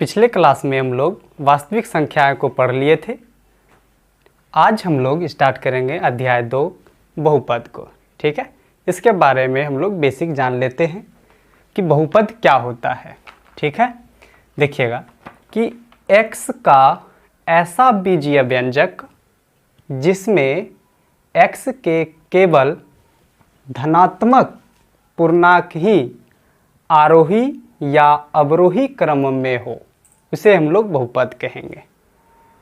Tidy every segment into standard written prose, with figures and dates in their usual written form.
पिछले क्लास में हम लोग वास्तविक संख्याओं को पढ़ लिए थे। आज हम लोग स्टार्ट करेंगे अध्याय 2 बहुपद को। ठीक है, इसके बारे में हम लोग बेसिक जान लेते हैं कि बहुपद क्या होता है। ठीक है, देखिएगा कि x का ऐसा बीजीय व्यंजक जिसमें x के केवल धनात्मक पूर्णांक ही आरोही या अवरोही क्रम में हो, उसे हम लोग बहुपद कहेंगे।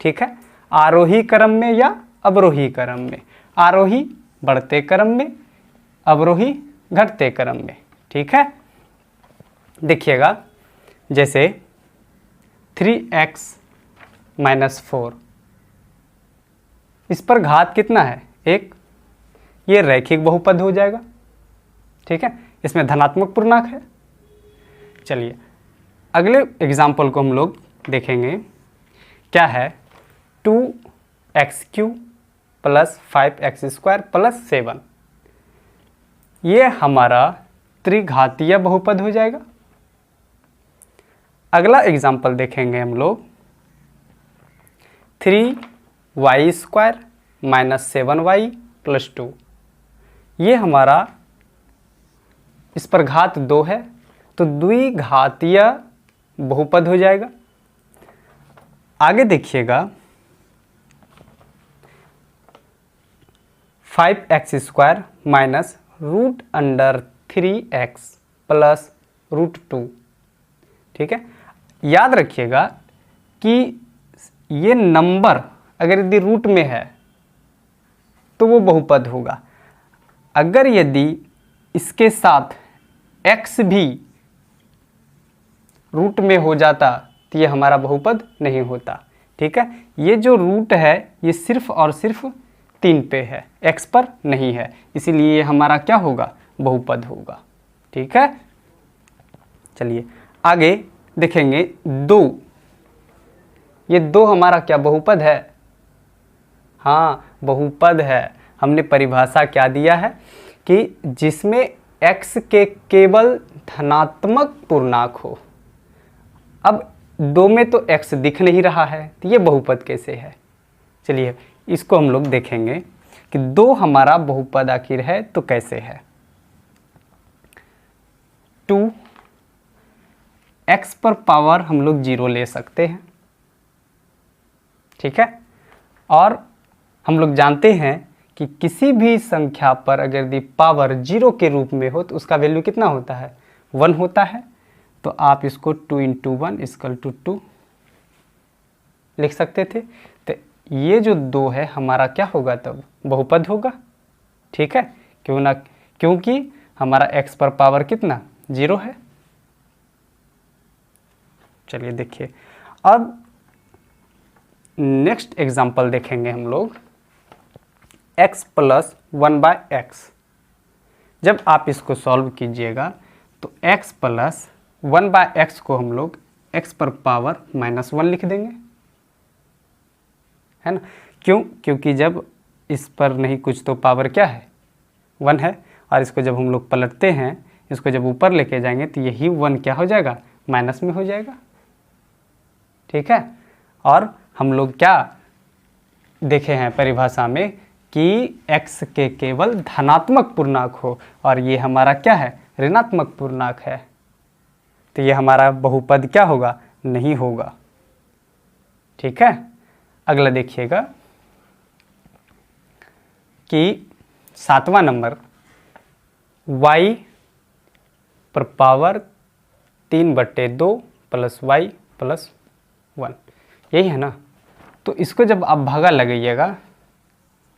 ठीक है, आरोही क्रम में या अवरोही क्रम में। आरोही बढ़ते क्रम में, अवरोही घटते क्रम में। ठीक है, देखिएगा जैसे 3x - 4, इस पर घात कितना है? 1। ये रैखिक बहुपद हो जाएगा। ठीक है, इसमें धनात्मक पूर्णांक है। चलिए अगले एग्जाम्पल को हम लोग देखेंगे। क्या है? 2x³ + 5x² + 7। ये हमारा त्रिघातीय बहुपद हो जाएगा। अगला एग्जाम्पल देखेंगे हम लोग 3y² - 7y + 2। ये हमारा, इस पर घात 2 है तो द्विघातीय बहुपद हो जाएगा। आगे देखिएगा 5x² - √3x + √2। ठीक है, याद रखिएगा कि ये नंबर अगर यदि रूट में है तो वो बहुपद होगा। अगर यदि इसके साथ x भी रूट में हो जाता तो ये हमारा बहुपद नहीं होता। ठीक है, ये जो रूट है ये सिर्फ और सिर्फ 3 पे है, x पर नहीं है, इसीलिए ये हमारा क्या होगा? बहुपद होगा। ठीक है, चलिए आगे देखेंगे 2। ये 2 हमारा क्या बहुपद है? हाँ, बहुपद है। हमने परिभाषा क्या दिया है कि जिसमें x के केवल धनात्मक पूर्णांक हो। अब 2 में तो x दिख नहीं रहा है तो ये बहुपद कैसे है? चलिए इसको हम लोग देखेंगे कि 2 हमारा बहुपद आखिर है तो कैसे है। 2 x पर पावर हम लोग 0 ले सकते हैं। ठीक है, और हम लोग जानते हैं कि किसी भी संख्या पर अगर यदि पावर 0 के रूप में हो तो उसका वैल्यू कितना होता है? 1 होता है। तो आप इसको 2 × 1 = 2 लिख सकते थे। तो ये जो 2 है हमारा क्या होगा? तब बहुपद होगा। ठीक है, क्यों ना, क्योंकि हमारा x पर पावर कितना? 0 है। चलिए देखिए, अब नेक्स्ट एग्जाम्पल देखेंगे हम लोग x + 1/x। जब आप इसको सॉल्व कीजिएगा तो x + 1/x को हम लोग x पर पावर -1 लिख देंगे, है ना? क्यों? क्योंकि जब इस पर नहीं कुछ तो पावर क्या है? 1 है। और इसको जब हम लोग पलटते हैं, इसको जब ऊपर लेके जाएंगे तो यही 1 क्या हो जाएगा? माइनस में हो जाएगा। ठीक है, और हम लोग क्या देखे हैं परिभाषा में कि x के केवल धनात्मक पूर्णांक हो, और ये हमारा क्या है? ऋणात्मक पूर्णांक है। तो ये हमारा बहुपद क्या होगा? नहीं होगा। ठीक है, अगला देखिएगा कि 7वां नंबर y पर पावर 3/2 + y + 1, यही है ना? तो इसको जब आप भागा लगाइएगा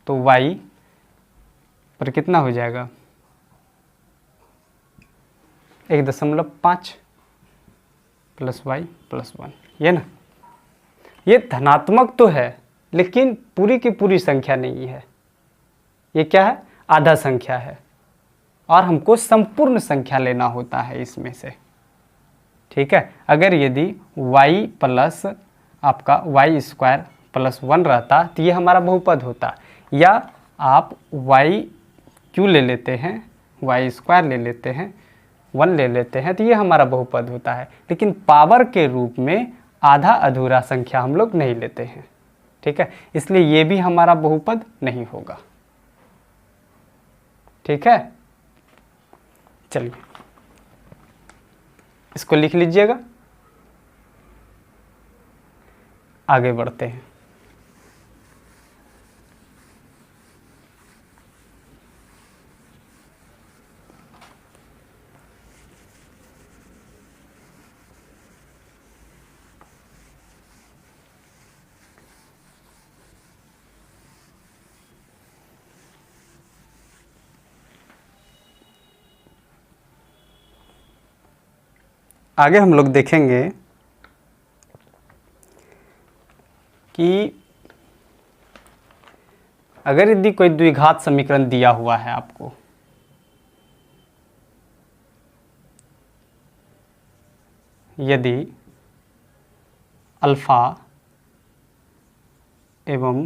तो y पर कितना हो जाएगा? 1.5 + y + 1, ये ना? ये धनात्मक तो है लेकिन पूरी की पूरी संख्या नहीं है। ये क्या है? आधा संख्या है, और हमको संपूर्ण संख्या लेना होता है इसमें से। ठीक है, अगर यदि y प्लस आपका y² + 1 रहता तो ये हमारा बहुपद होता, या आप y³ ले लेते हैं, y² ले लेते हैं, 1 ले लेते हैं तो ये हमारा बहुपद होता है। लेकिन पावर के रूप में आधा अधूरा संख्या हम लोग नहीं लेते हैं, ठीक है, इसलिए ये भी हमारा बहुपद नहीं होगा, ठीक है। चलिए इसको लिख लीजिएगा, आगे बढ़ते हैं। आगे हम लोग देखेंगे कि अगर यदि कोई द्विघात समीकरण दिया हुआ है आपको, यदि अल्फा एवं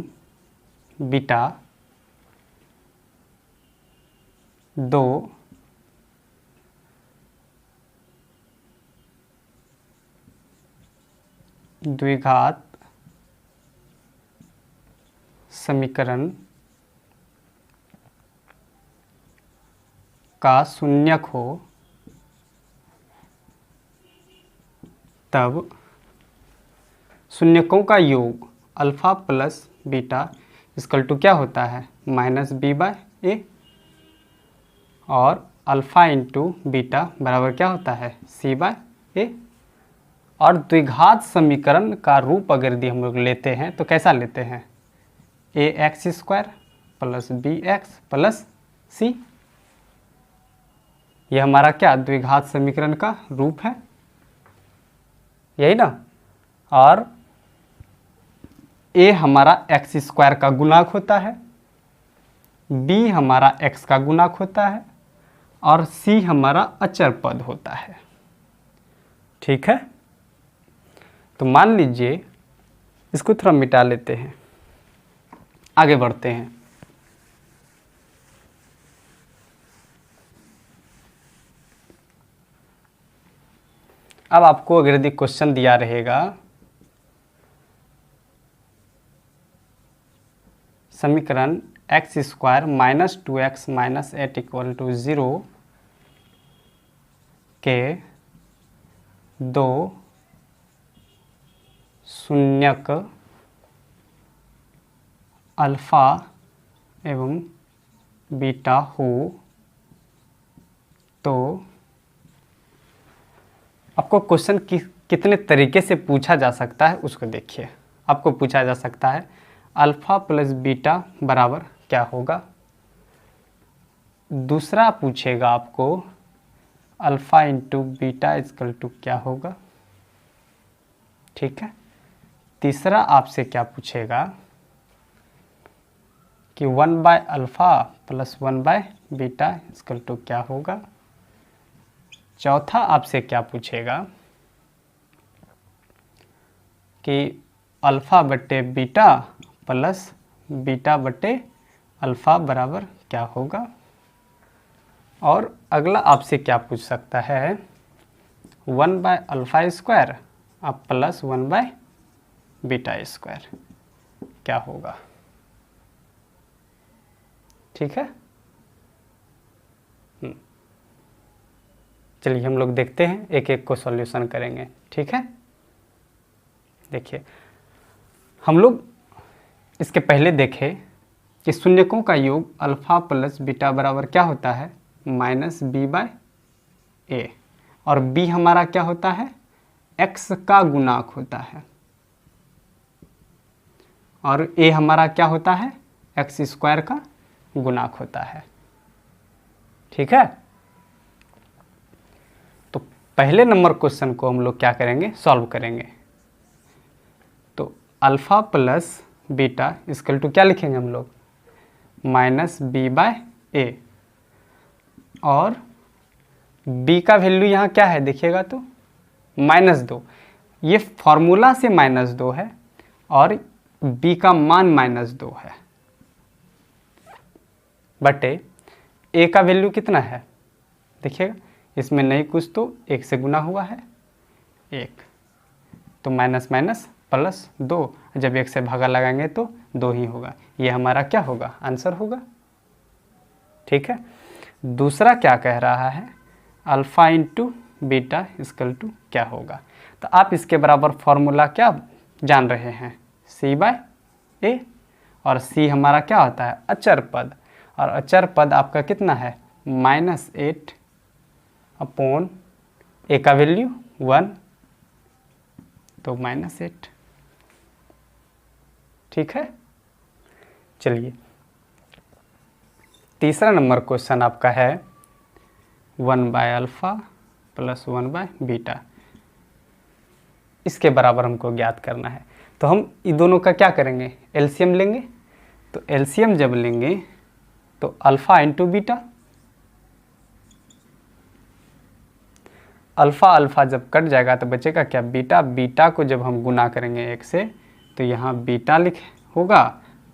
बीटा दो द्विघात समीकरण का शून्यक हो, तब शून्यकों का योग alpha plus beta equal to क्या होता है, माइनस बी बाय ए, और अल्फा इंटू बीटा बराबर क्या होता है, सी बाय ए। और द्विघात समीकरण का रूप अगर यदि हम लोग लेते हैं तो कैसा लेते हैं, a x square plus b x plus c, ये हमारा क्या द्विघात समीकरण का रूप है, यही ना। और ए हमारा एक्स स्क्वायर का गुणांक होता है, बी हमारा एक्स का गुणांक होता है, और सी हमारा अचर पद होता है, ठीक है। तो मान लीजिए इसको थोड़ा मिटा लेते हैं, आगे बढ़ते हैं। अब आपको अगर यदि क्वेश्चन दिया रहेगा समीकरण x square minus 2x minus 8 equal to 0 के दो शून्यक अल्फा एवं बीटा हो, तो आपको क्वेश्चन कितने तरीके से पूछा जा सकता है उसको देखिए। आपको पूछा जा सकता है अल्फा प्लस बीटा बराबर क्या होगा, दूसरा पूछेगा आपको alpha into beta equal to क्या होगा, ठीक है। तीसरा आपसे क्या पूछेगा कि 1 by alpha plus 1 by beta equal to क्या होगा। चौथा आपसे क्या पूछेगा कि अल्फ़ा बटे बीटा प्लस बीटा बटे अल्फ़ा बराबर क्या होगा। और अगला आपसे क्या पूछ सकता है 1 बाय अल्फ़ा स्क्वायर अब प्लस 1 बाय बीटा स्क्वायर क्या होगा, ठीक है। चलिए हम लोग देखते हैं, एक एक को सॉल्यूशन करेंगे, ठीक है। देखिए हम लोग इसके पहले देखें कि शून्यकों का योग अल्फ़ा प्लस बीटा बराबर क्या होता है माइनस बी बाय ए, और बी हमारा क्या होता है एक्स का गुणांक होता है, और ए हमारा क्या होता है एक्स स्क्वायर का गुणांक होता है, ठीक है। तो पहले नंबर क्वेश्चन को हम लोग क्या करेंगे सॉल्व करेंगे। तो alpha plus beta equal to क्या लिखेंगे हम लोग माइनस बी बाय ए, और b का वैल्यू यहाँ क्या है देखिएगा तो -2, ये फॉर्मूला से -2 है और b का मान -2 है, बटे a का वैल्यू कितना है देखिएगा, इसमें नहीं कुछ तो 1 से गुना हुआ है 1, तो माइनस माइनस प्लस 2, जब 1 से भागा लगाएंगे तो 2 ही होगा। ये हमारा क्या होगा, आंसर होगा। ठीक है, दूसरा क्या कह रहा है, alpha into beta equal to क्या होगा। तो आप इसके बराबर फॉर्मूला क्या जान रहे हैं, c बाय ए, और c हमारा क्या होता है, अचर पद, और अचर पद आपका कितना है, -8 अपॉन ए का वैल्यू 1, तो -8। ठीक है, चलिए तीसरा नंबर क्वेश्चन आपका है 1 by alpha plus 1 by beta, इसके बराबर हमको ज्ञात करना है। तो हम इन दोनों का क्या करेंगे, एलसीएम लेंगे। तो एलसीएम जब लेंगे तो alpha into beta, alpha alpha जब कट जाएगा तो बचेगा क्या, बीटा। बीटा को जब हम गुना करेंगे 1 से तो यहाँ बीटा लिख होगा,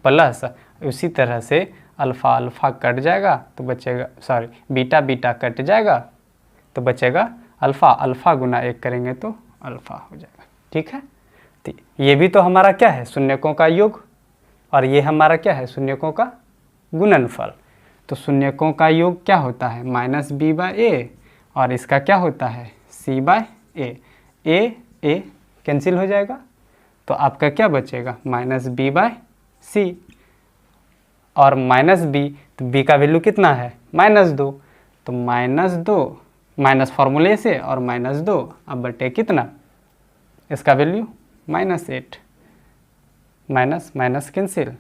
प्लस उसी तरह से अल्फ़ा अल्फ़ा कट जाएगा तो बचेगा, सॉरी बीटा बीटा कट जाएगा तो बचेगा अल्फ़ा। अल्फ़ा गुना 1 करेंगे तो अल्फ़ा हो जाएगा। ठीक है, तो ये भी तो हमारा क्या है, शून्यकों का योग, और ये हमारा क्या है, शून्यकों का गुणनफल। तो शून्यकों का योग क्या होता है, माइनस बी बाय ए, और इसका क्या होता है, सी बाय ए। ए कैंसिल हो जाएगा तो आपका क्या बचेगा, माइनस बी बाय सी, और माइनस बी, तो बी का वैल्यू कितना है, -2, तो -2 माइनस फार्मूले से और -2 अब बटे कितना, इसका वैल्यू -8, माइनस माइनस कैंसिल,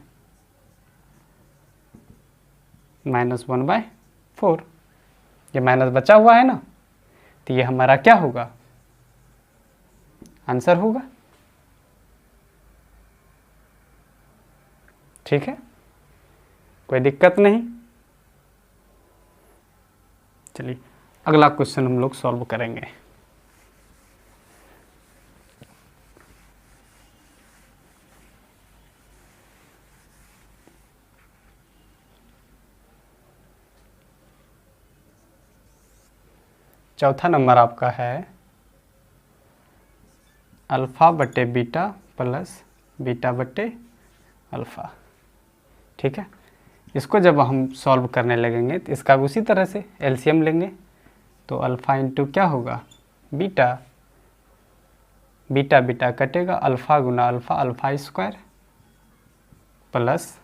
-1/4, ये माइनस बचा हुआ है ना, तो ये हमारा क्या होगा, आंसर होगा। ठीक है, कोई दिक्कत नहीं। चलिए अगला क्वेश्चन हम लोग सॉल्व करेंगे। चौथा नंबर आपका है अल्फ़ा बटे बीटा प्लस बीटा बटे अल्फ़ा। ठीक है, इसको जब हम सॉल्व करने लगेंगे तो इसका उसी तरह से एलसीएम लेंगे। तो अल्फ़ा इंटू क्या होगा, बीटा, बीटा बीटा कटेगा, अल्फ़ा गुना alpha, alpha square, plus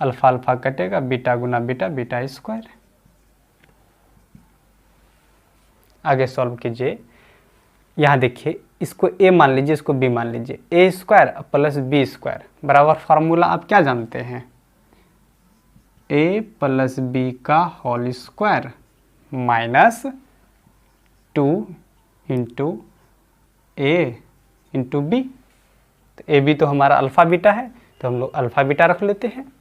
alpha alpha कटेगा, बीटा गुना बीटा, बीटा स्क्वायर। आगे सॉल्व कीजिए। यहाँ देखिए, इसको a मान लीजिए, इसको b मान लीजिए। a square plus B square बराबर फार्मूला आप क्या जानते हैं, a प्लस बी का whole square minus 2 into A into B. तो ए बी तो हमारा अल्फ़ा बीटा है, तो हम लोग अल्फ़ा बीटा रख लेते हैं,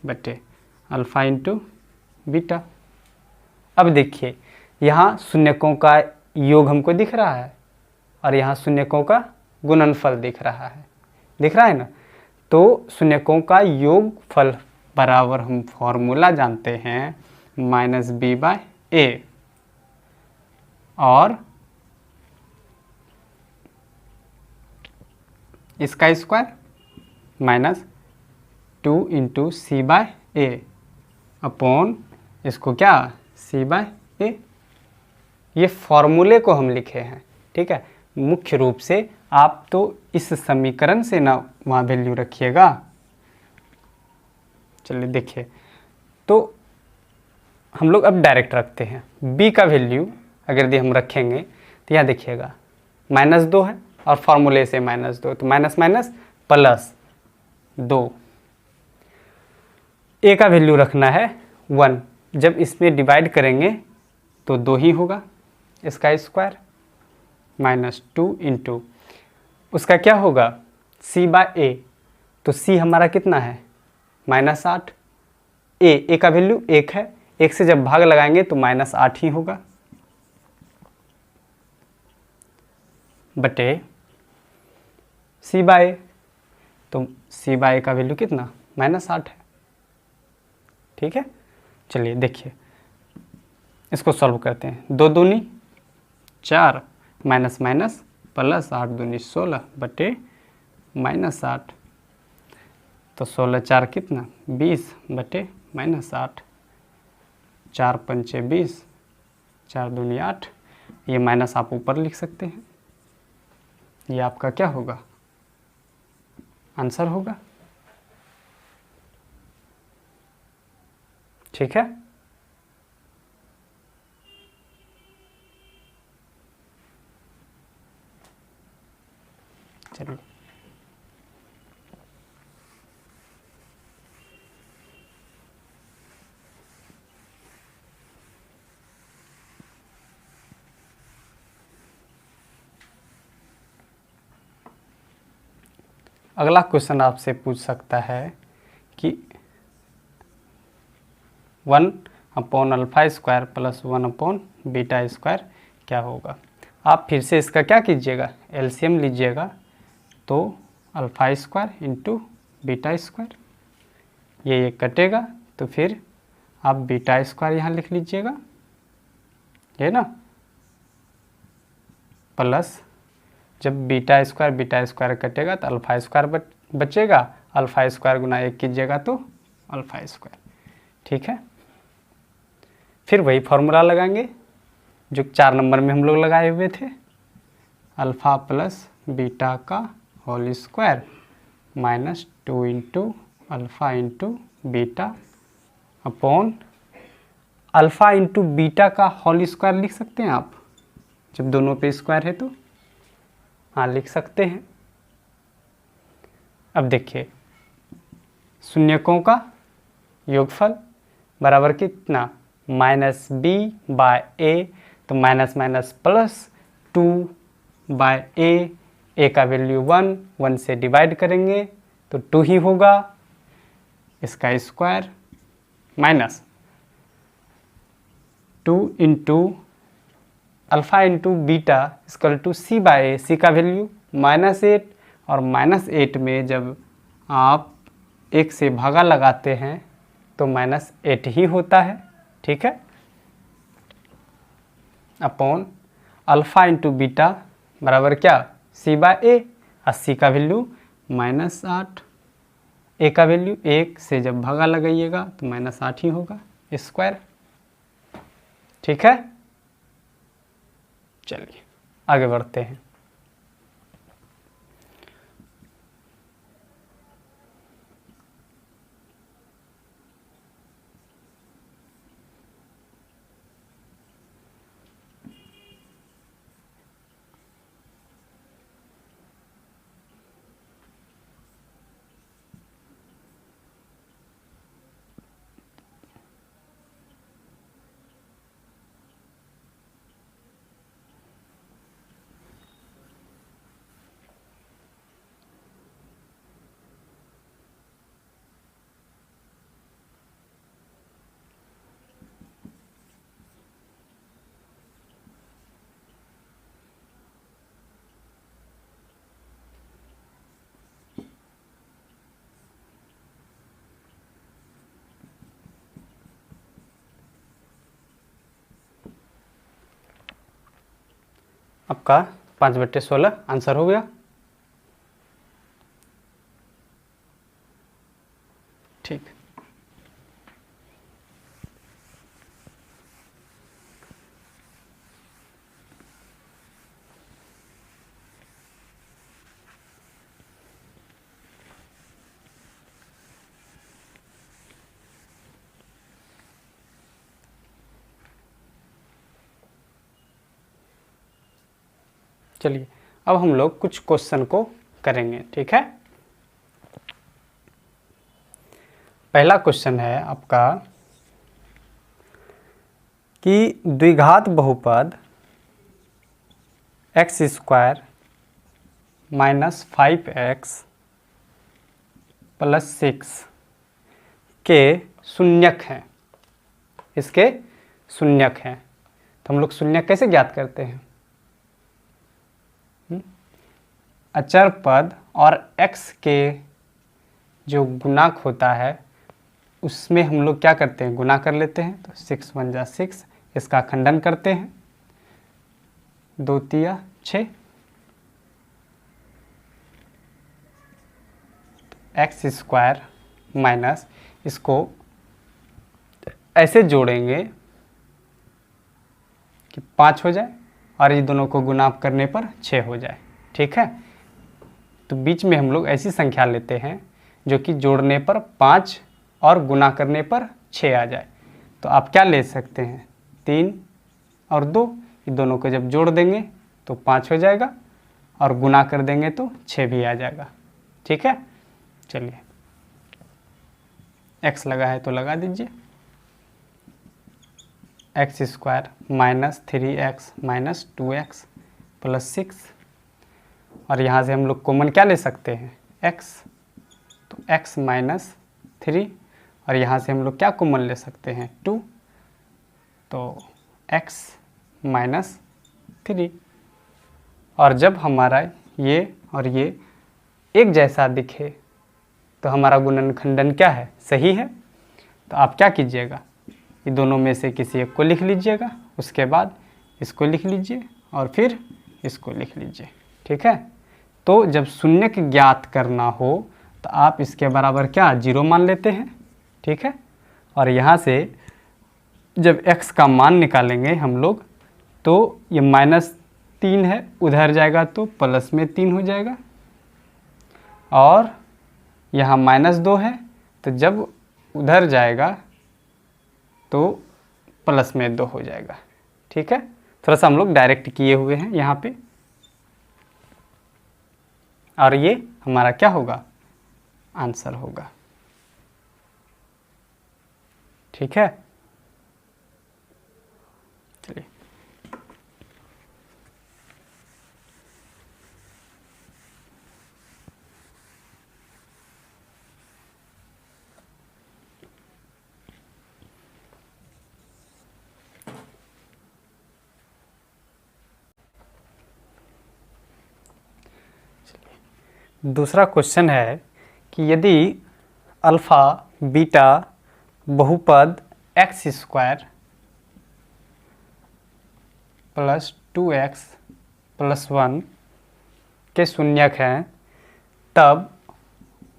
बटे अल्फ़ा इंटू बीटा। अब देखिए, यहाँ शून्यकों का योग हमको दिख रहा है और यहाँ शून्यकों का गुणनफल दिख रहा है ना। तो शून्यकों का योगफल बराबर हम फॉर्मूला जानते हैं माइनस बी बाय ए, और इसका स्क्वायर माइनस 2 इंटू सी बाय ए अपॉन इसको क्या, सी बाय ए। ये फॉर्मूले को हम लिखे हैं। ठीक है, मुख्य रूप से आप तो इस समीकरण से ना वहाँ वैल्यू रखिएगा। चलिए देखिए, तो हम लोग अब डायरेक्ट रखते हैं। b का वैल्यू अगर यदि हम रखेंगे तो यहाँ देखिएगा -2 है और फॉर्मूले से -2, तो माइनस माइनस प्लस 2। a का वैल्यू रखना है 1, जब इसमें डिवाइड करेंगे तो 2 ही होगा, इसका स्क्वायर -2 इंटू उसका क्या होगा, c बाय ए। तो c हमारा कितना है, -8। a का वैल्यू 1 है, 1 से जब भाग लगाएंगे तो -8 ही होगा, बटे c बाय ए। तो c बाय ए का वैल्यू कितना, -8 है। ठीक है, चलिए देखिए इसको सॉल्व करते हैं। 2 दूनी 4, माइनस माइनस प्लस 8 दूनी 16 बटे -8। तो 16 4 कितना 20 बटे -8। 4 पंचे 20, 4 दूनी 8। ये माइनस आप ऊपर लिख सकते हैं। ये आपका क्या होगा, आंसर होगा। ठीक है। चलिए अगला क्वेश्चन आपसे पूछ सकता है कि 1/α² प्लस 1/β² क्या होगा। आप फिर से इसका क्या कीजिएगा, एलसीएम लीजिएगा। तो α² इंटू β², ये कटेगा तो फिर आप β² यहाँ लिख लीजिएगा, है ना। प्लस जब β² कटेगा तो α² बचेगा। α² गुना 1 कीजिएगा तो α²। ठीक है। फिर वही फॉर्मूला लगाएंगे जो 4 नंबर में हम लोग लगाए हुए थे, अल्फ़ा प्लस बीटा का whole square -2 into alpha into beta upon alpha into beta का होल स्क्वायर लिख सकते हैं आप, जब दोनों पे स्क्वायर है तो हाँ लिख सकते हैं। अब देखिए शून्यकों का योगफल बराबर कितना -b/a, तो minus minus plus 2/a, a का वैल्यू 1 से डिवाइड करेंगे तो 2 ही होगा, इसका square minus 2 into alpha into beta equal to c/a, c का वैल्यू -8, और -8 में जब आप 1 से भागा लगाते हैं तो -8 ही होता है। ठीक है। अपॉन अल्फ़ा इंटू बीटा बराबर क्या c/a, और c का वैल्यू -8, a का वैल्यू 1 से जब भागा लगाइएगा तो -8 ही होगा, स्क्वायर। ठीक है। चलिए आगे बढ़ते हैं। आपका 5/16 आंसर हो गया। ठीक। चलिए अब हम लोग कुछ क्वेश्चन को करेंगे। ठीक है। पहला क्वेश्चन है आपका कि द्विघात बहुपद x² - 5x + 6 के शून्यक हैं, इसके शून्यक हैं। तो हम लोग शून्यक कैसे ज्ञात करते हैं, अचर पद और x के जो गुणांक होता है उसमें हम लोग क्या करते हैं, गुना कर लेते हैं। तो 6 × 1 = 6, इसका खंडन करते हैं, 2 × 3 = 6, एक्स स्क्वायर माइनस इसको ऐसे जोड़ेंगे कि 5 हो जाए और ये दोनों को गुना करने पर 6 हो जाए। ठीक है, तो बीच में हम लोग ऐसी संख्या लेते हैं जो कि जोड़ने पर 5 और गुना करने पर 6 आ जाए। तो आप क्या ले सकते हैं, 3 और 2, ये दोनों को जब जोड़ देंगे तो 5 हो जाएगा और गुना कर देंगे तो 6 भी आ जाएगा। ठीक है, चलिए x लगा है तो लगा दीजिए, x square minus 3x minus 2x plus 6, और यहाँ से हम लोग कॉमन क्या ले सकते हैं, x, तो x माइनस 3, और यहाँ से हम लोग क्या कॉमन ले सकते हैं, 2, तो x माइनस 3। और जब हमारा ये और ये एक जैसा दिखे तो हमारा गुणनखंडन क्या है, सही है। तो आप क्या कीजिएगा, ये दोनों में से किसी एक को लिख लीजिएगा, उसके बाद इसको लिख लीजिए और फिर इसको लिख लीजिए। ठीक है, तो जब शून्यक ज्ञात करना हो तो आप इसके बराबर क्या 0 मान लेते हैं। ठीक है, और यहाँ से जब x का मान निकालेंगे हम लोग तो ये -3 है, उधर जाएगा तो प्लस में 3 हो जाएगा, और यहाँ -2 है तो जब उधर जाएगा तो प्लस में 2 हो जाएगा। ठीक है, थोड़ा सा हम लोग डायरेक्ट किए हुए हैं यहाँ पे, और ये हमारा क्या होगा, आंसर होगा। ठीक है, चलिए दूसरा क्वेश्चन है कि यदि अल्फ़ा बीटा बहुपद x square plus 2x plus 1 के शून्यक हैं, तब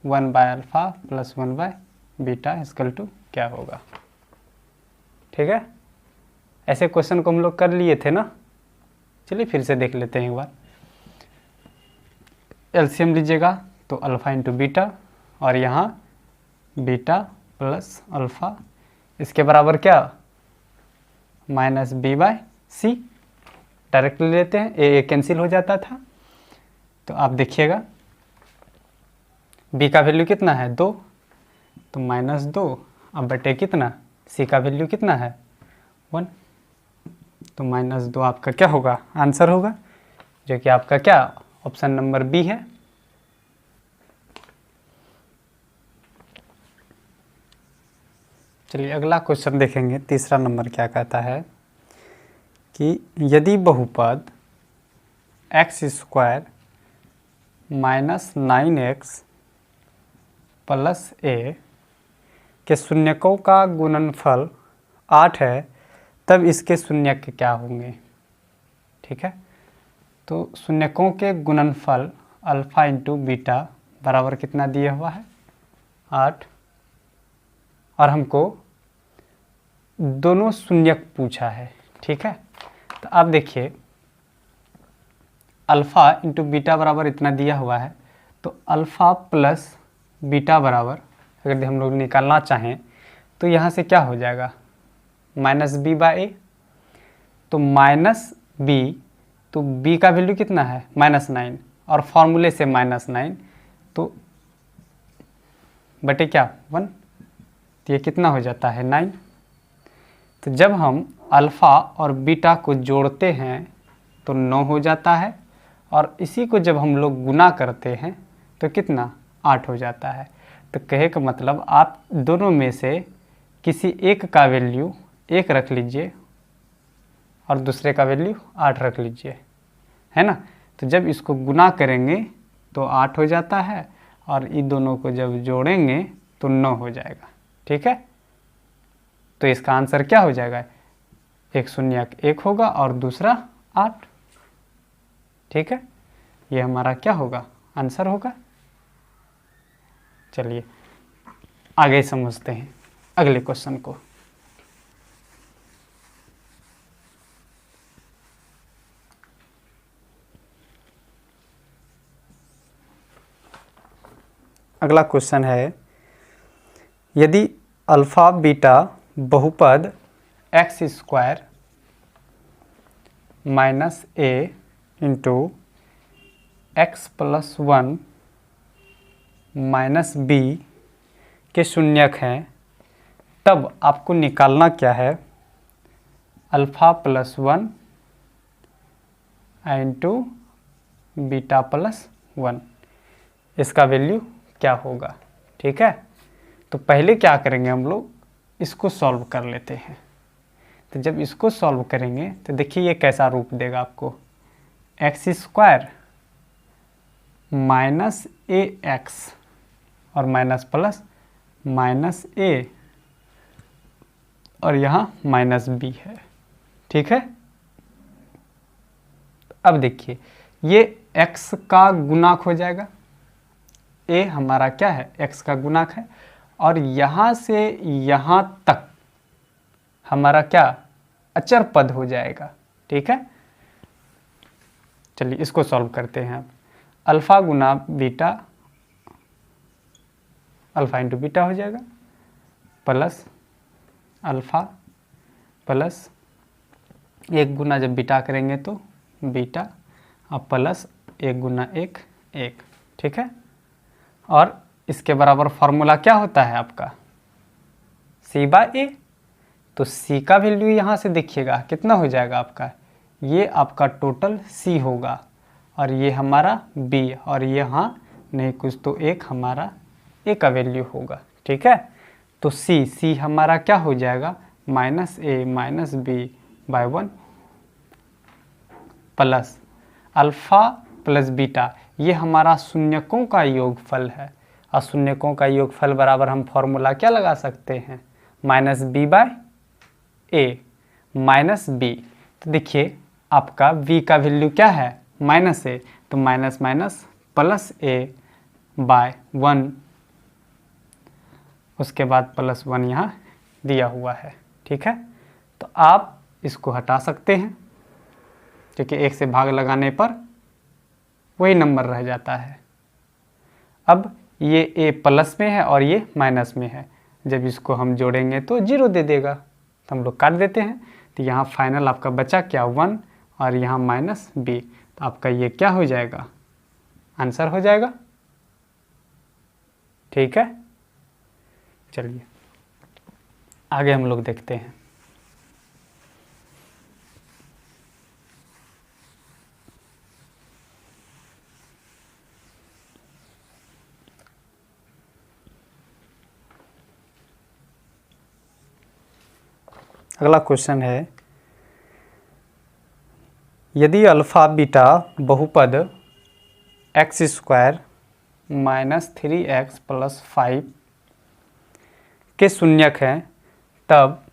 1 by alpha plus 1 by beta equal to क्या होगा। ठीक है, ऐसे क्वेश्चन को हम लोग कर लिए थे ना, चलिए फिर से देख लेते हैं एक बार। एलसीएम लीजिएगा तो अल्फ़ा इंटू बीटा, और यहाँ बीटा प्लस अल्फ़ा, इसके बराबर क्या, माइनस बी बाय सी। डायरेक्ट ले लेते हैं, ए कैंसिल हो जाता था। तो आप देखिएगा बी का वैल्यू कितना है, 2, तो -2, अब बटे कितना, सी का वैल्यू कितना है, 1, तो -2 आपका क्या होगा, आंसर होगा, जो कि आपका क्या ऑप्शन नंबर बी है। चलिए अगला क्वेश्चन देखेंगे, तीसरा नंबर क्या कहता है कि यदि बहुपद x square minus 9x plus a के शून्यकों का गुणनफल 8 है, तब इसके शून्यक क्या होंगे। ठीक है, तो शून्यकों के गुणनफल अल्फ़ा इंटू बीटा बराबर कितना दिया हुआ है, 8, और हमको दोनों शून्यक पूछा है। ठीक है, तो आप देखिए अल्फ़ा इंटू बीटा बराबर इतना दिया हुआ है, तो अल्फ़ा प्लस बीटा बराबर अगर हम लोग निकालना चाहें तो यहाँ से क्या हो जाएगा, माइनस बी बाई ए, तो माइनस बी, तो बी का वैल्यू कितना है, -9, और फॉर्मूले से -9, तो बटे क्या 1, तो ये कितना हो जाता है 9। तो जब हम अल्फ़ा और बीटा को जोड़ते हैं तो 9 हो जाता है, और इसी को जब हम लोग गुना करते हैं तो कितना 8 हो जाता है। तो कहे का मतलब आप दोनों में से किसी एक का वैल्यू 1 रख लीजिए और दूसरे का वैल्यू 8 रख लीजिए, है ना। तो जब इसको गुना करेंगे तो 8 हो जाता है, और इन दोनों को जब जोड़ेंगे तो 9 हो जाएगा। ठीक है, तो इसका आंसर क्या हो जाएगा, एक शून्यक 1 होगा और दूसरा 8। ठीक है, ये हमारा क्या होगा, आंसर होगा। चलिए आगे समझते हैं अगले क्वेश्चन को। अगला क्वेश्चन है, यदि अल्फा बीटा बहुपद x square minus a into x plus one minus b के शून्यक हैं, तब आपको निकालना क्या है, alpha plus one into beta plus one, इसका वैल्यू क्या होगा। ठीक है, तो पहले क्या करेंगे हम लोग, इसको सॉल्व कर लेते हैं। तो जब इसको सॉल्व करेंगे तो देखिए ये कैसा रूप देगा आपको, एक्स स्क्वायर माइनस ए एक्स और माइनस प्लस माइनस ए और यहाँ माइनस बी है। ठीक है, अब देखिए ये x का गुणाक हो जाएगा, a हमारा क्या है, x का गुणाक है, और यहाँ से यहाँ तक हमारा क्या अचर पद हो जाएगा। ठीक है, चलिए इसको सॉल्व करते हैं। अब अल्फा गुना बीटा, अल्फा इंटू बीटा हो जाएगा, प्लस अल्फा प्लस एक गुना जब बीटा करेंगे तो बीटा और प्लस एक गुना एक एक। ठीक है, और इसके बराबर फॉर्मूला क्या होता है आपका, सी बाय ए। तो सी का वैल्यू यहाँ से देखिएगा कितना हो जाएगा आपका, ये आपका टोटल सी होगा और ये हमारा बी, और ये यहाँ नहीं कुछ तो एक हमारा ए का वैल्यू होगा। ठीक है, तो सी हमारा क्या हो जाएगा, minus A minus B by one plus alpha plus beta, ये हमारा शून्यकों का योगफल है, और शून्यकों का योगफल बराबर हम फॉर्मूला क्या लगा सकते हैं, माइनस बी बाय ए माइनस बी। तो देखिए आपका v का वैल्यू क्या है, माइनस ए, तो minus minus plus A by one, उसके बाद प्लस वन यहाँ दिया हुआ है। ठीक है, तो आप इसको हटा सकते हैं क्योंकि एक से भाग लगाने पर वही नंबर रह जाता है। अब ये a प्लस में है और ये माइनस में है, जब इसको हम जोड़ेंगे तो जीरो दे देगा, तो हम लोग काट देते हैं। तो यहाँ फाइनल आपका बचा क्या, वन, और यहाँ माइनस बी, तो आपका ये क्या हो जाएगा, आंसर हो जाएगा। ठीक है, चलिए आगे हम लोग देखते हैं। अगला क्वेश्चन है, यदि अल्फा बीटा बहुपद x square minus three x plus five के शून्यक हैं, तब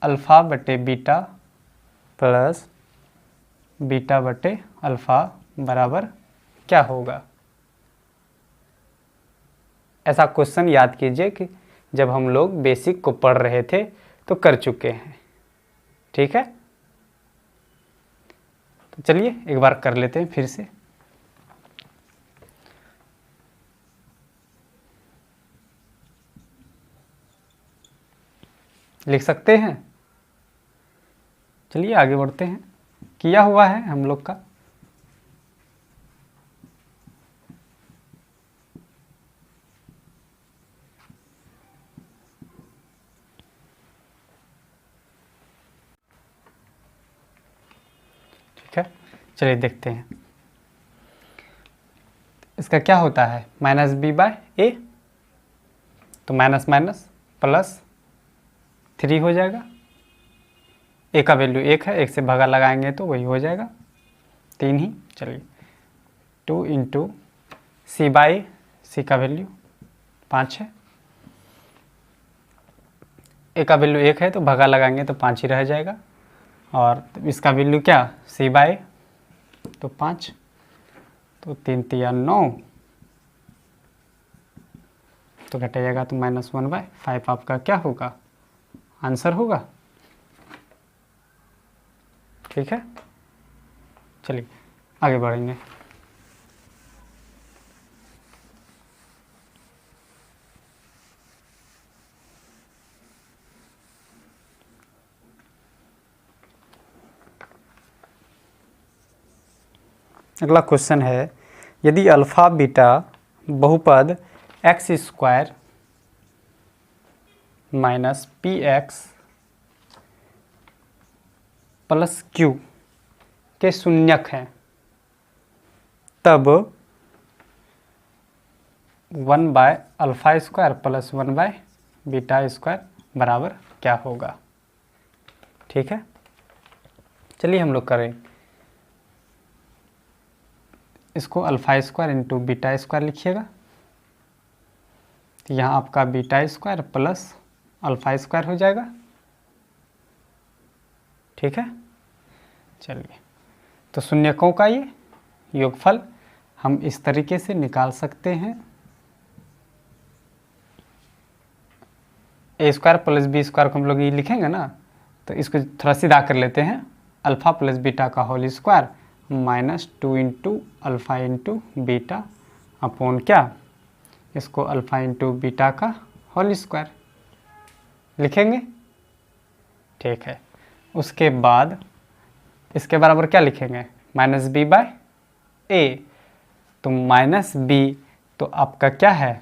अल्फ़ा बटे बीटा प्लस बीटा बटे अल्फ़ा बराबर क्या होगा। ऐसा क्वेश्चन याद कीजिए कि जब हम लोग बेसिक को पढ़ रहे थे तो कर चुके हैं। ठीक है, तो चलिए एक बार कर लेते हैं फिर से। लिख सकते हैं, चलिए आगे बढ़ते हैं। किया हुआ है हम लोग का, ठीक है, चलिए देखते हैं। इसका क्या होता है, माइनस बी बाय ए, तो माइनस माइनस प्लस थ्री हो जाएगा, ए का वैल्यू एक है, एक से भागा लगाएंगे तो वही हो जाएगा तीन ही। चलिए टू इंटू सी बाई, सी का वैल्यू पाँच है, ए का वैल्यू एक है तो भागा लगाएंगे तो पाँच ही रह जाएगा, और इसका वैल्यू क्या, सी बाई तो पाँच, तो तीन तिया नौ, तो घटाइएगा तो -1/5 आपका क्या होगा, आंसर होगा। ठीक है, चलिए आगे बढ़ेंगे। अगला क्वेश्चन है, यदि अल्फ़ा बीटा बहुपद x² minus px plus q के शून्यक हैं, तब 1/α² प्लस 1/β² बराबर क्या होगा। ठीक है, चलिए हम लोग करें इसको, α² इंटू β² लिखिएगा, तो यहाँ आपका β² प्लस α² हो जाएगा। ठीक है, चलिए तो शून्यकों का ये योगफल हम इस तरीके से निकाल सकते हैं, a² प्लस b² को हम लोग ये लिखेंगे ना, तो इसको थोड़ा सीधा कर लेते हैं, अल्फ़ा प्लस बीटा का whole square -2 into alpha into beta upon क्या, इसको अल्फ़ा इंटू बीटा का होल स्क्वायर लिखेंगे। ठीक है, उसके बाद इसके बराबर क्या लिखेंगे, -b/a, तो -b तो आपका क्या है,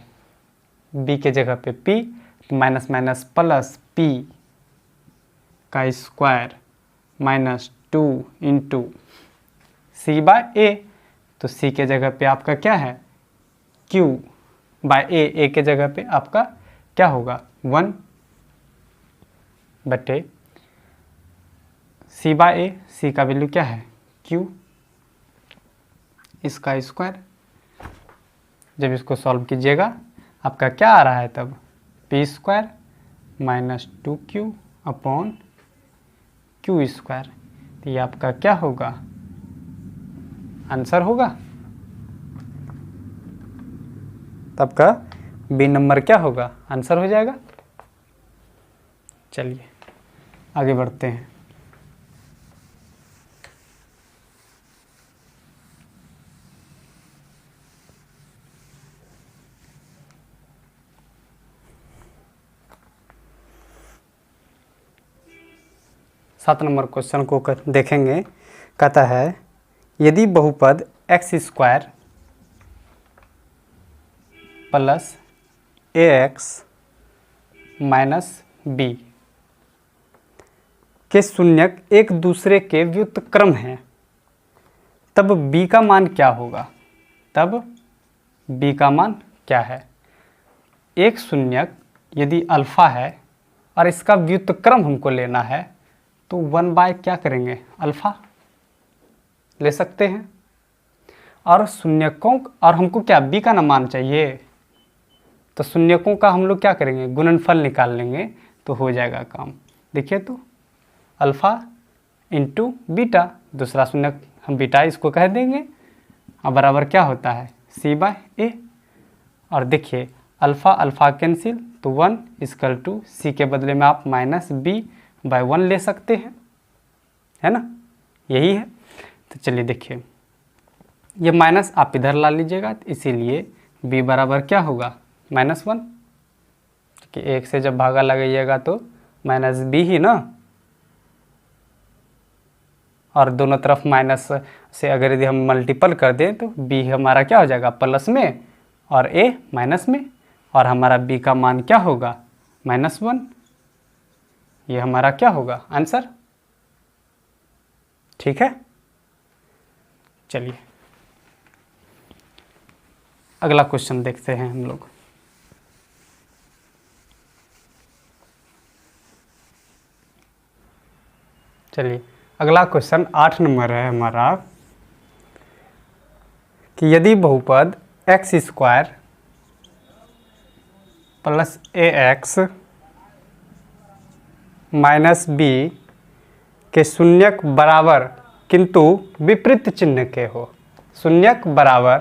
b के जगह पे p, तो माइनस माइनस प्लस p का स्क्वायर -2 इंटू c/a, तो c के जगह पे आपका क्या है q/a, a के जगह पे आपका क्या होगा 1 बटे c/a, c का वैल्यू क्या है q, इसका स्क्वायर। जब इसको सॉल्व कीजिएगा आपका क्या आ रहा है तब, p² -2q अपॉन q², तो ये आपका क्या होगा, आंसर होगा। तब का बी नंबर क्या होगा, आंसर हो जाएगा। चलिए आगे बढ़ते हैं। सात नंबर क्वेश्चन को देखेंगे। कहता है यदि बहुपद x² plus ax minus b के शून्यक एक दूसरे के व्युत्क्रम हैं, तब b का मान क्या होगा। तब b का मान क्या है, एक शून्यक यदि अल्फा है और इसका व्युत्क्रम हमको लेना है, तो 1/ क्या करेंगे, अल्फा ले सकते हैं, और शून्यकों, और हमको क्या b का ना मान चाहिए, तो शून्यकों का हम लोग क्या करेंगे, गुणनफल निकाल लेंगे तो हो जाएगा काम। देखिए तो अल्फ़ा इंटू बीटा, दूसरा शून्यक हम बीटा इसको कह देंगे, और बराबर क्या होता है c/a, और देखिए अल्फ़ा अल्फ़ा कैंसिल, तो 1 इक्वल टू c के बदले में आप -b/1 ले सकते हैं, है ना, यही है। तो चलिए देखिए, ये माइनस आप इधर ला लीजिएगा, तो इसीलिए b बराबर क्या होगा -1, कि 1 से जब भागा लगाइएगा तो -b ही ना, और दोनों तरफ माइनस से अगर यदि हम मल्टीपल कर दें तो b हमारा क्या हो जाएगा प्लस में और a माइनस में, और हमारा b का मान क्या होगा -1, ये हमारा क्या होगा आंसर। ठीक है, चलिए अगला क्वेश्चन देखते हैं हम लोग। चलिए अगला क्वेश्चन 8 नंबर है हमारा, कि यदि बहुपद x² plus ax minus b के शून्यक बराबर किंतु विपरीत चिन्ह के हो। शून्यक बराबर,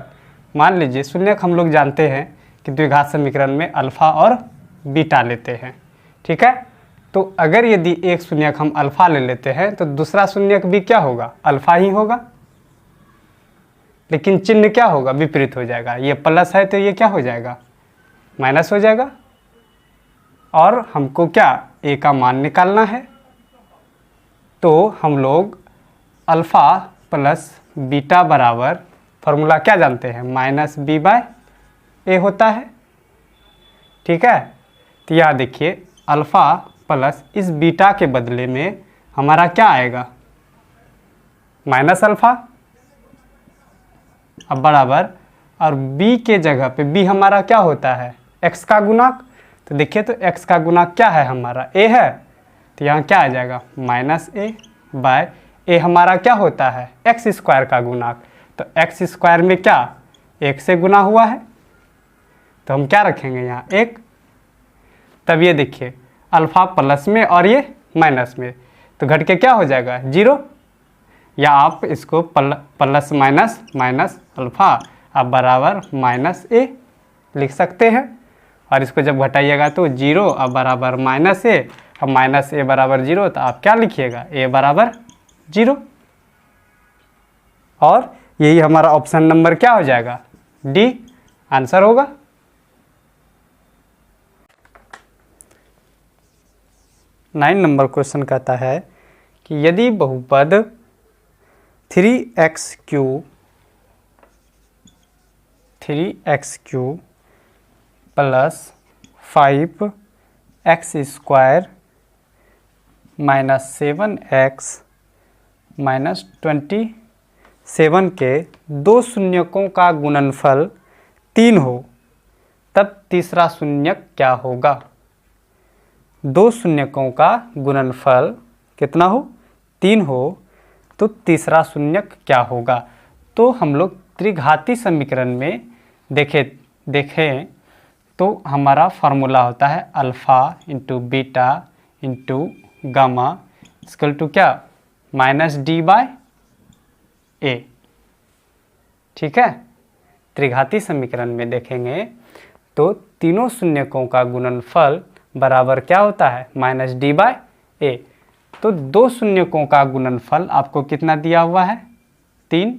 मान लीजिए शून्यक हम लोग जानते हैं कि द्विघात समीकरण में अल्फ़ा और बीटा लेते हैं। ठीक है, तो अगर यदि एक शून्यक हम अल्फ़ा ले लेते हैं तो दूसरा शून्यक भी क्या होगा, अल्फ़ा ही होगा, लेकिन चिन्ह क्या होगा, विपरीत हो जाएगा। ये प्लस है तो ये क्या हो जाएगा, माइनस हो जाएगा। और हमको क्या ए का मान निकालना है, तो हम लोग अल्फ़ा प्लस बीटा बराबर फॉर्मूला क्या जानते हैं, माइनस बी बाय ए होता है। ठीक है, तो यहाँ देखिए अल्फ़ा प्लस इस बीटा के बदले में हमारा क्या आएगा, माइनस अल्फ़ा, अब बराबर, और b के जगह पे b हमारा क्या होता है, x का गुणांक। तो देखिए तो x का गुणांक क्या है, हमारा a है, तो यहाँ क्या आ जाएगा, माइनस a बाय a हमारा क्या होता है, x स्क्वायर का गुणांक। तो x स्क्वायर में क्या 1 से गुना हुआ है, तो हम क्या रखेंगे यहाँ 1। तब ये देखिए अल्फ़ा प्लस में और ये माइनस में, तो घट के क्या हो जाएगा 0, या आप इसको प्लस माइनस माइनस अल्फ़ा अब बराबर माइनस ए लिख सकते हैं। और इसको जब घटाइएगा तो 0 अब बराबर माइनस ए, अब माइनस ए बराबर 0, तो आप क्या लिखिएगा, ए बराबर 0। और यही हमारा ऑप्शन नंबर क्या हो जाएगा, डी आंसर होगा। नाइन नंबर क्वेश्चन कहता है कि यदि बहुपद 3x cube plus 5x square minus 7x minus 27 के दो शून्यकों का गुणनफल 3 हो, तब तीसरा शून्यक क्या होगा। दो शून्यकों का गुणनफल कितना हो, 3 हो, तो तीसरा शून्यक क्या होगा। तो हम लोग त्रिघाती समीकरण में देखें तो हमारा फार्मूला होता है alpha into beta into gamma equal to क्या, माइनस डी बाय ए। ठीक है, त्रिघाती समीकरण में देखेंगे तो तीनों शून्यकों का गुणनफल बराबर क्या होता है, माइनस डी बाय ए। तो दो शून्यकों का गुणनफल आपको कितना दिया हुआ है, 3,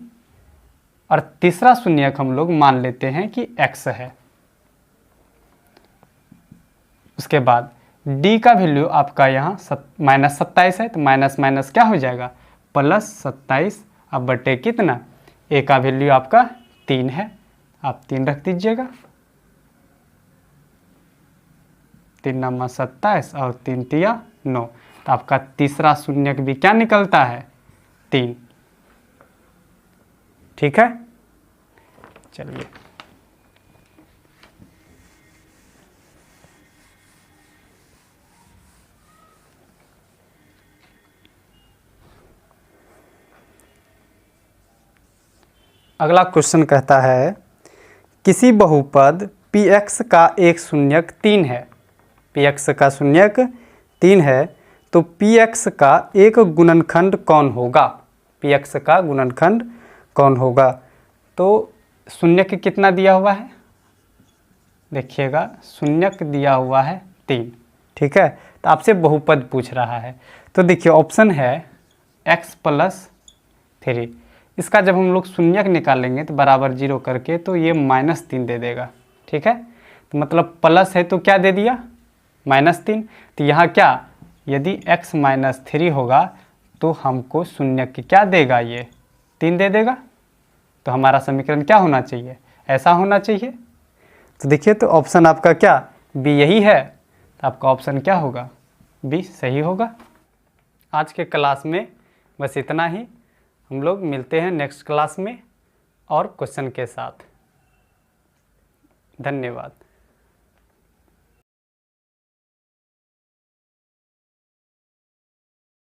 और तीसरा शून्यक हम लोग मान लेते हैं कि x है। उसके बाद d का वैल्यू आपका यहाँ माइनस 27 है, तो माइनस माइनस क्या हो जाएगा, प्लस 27। अब बटे कितना, a का वैल्यू आपका 3 है, आप 3 रख दीजिएगा, 3 नंबर 27 और 3 तिया 9, तो आपका तीसरा शून्यक भी क्या निकलता है, 3। ठीक है, चलिए अगला क्वेश्चन कहता है किसी बहुपद px का एक शून्यक 3 है, px का शून्यक 3 है, तो px का एक गुणनखंड कौन होगा, px का गुणनखंड कौन होगा। तो शून्यक कितना दिया हुआ है, देखिएगा शून्यक दिया हुआ है 3। ठीक है, तो आपसे बहुपद पूछ रहा है, तो देखिए ऑप्शन है x प्लस 3। इसका जब हम लोग शून्यक निकालेंगे तो बराबर 0 करके, तो ये -3 दे देगा। ठीक है, तो मतलब प्लस है तो क्या दे दिया, -3। तो यहाँ क्या, यदि x -3 होगा तो हमको शून्यक क्या देगा, ये 3 दे देगा। तो हमारा समीकरण क्या होना चाहिए, ऐसा होना चाहिए। तो देखिए तो ऑप्शन आपका क्या, बी यही है, तो आपका ऑप्शन क्या होगा, बी सही होगा। आज के क्लास में बस इतना ही, हम लोग मिलते हैं नेक्स्ट क्लास में और क्वेश्चन के साथ। धन्यवाद।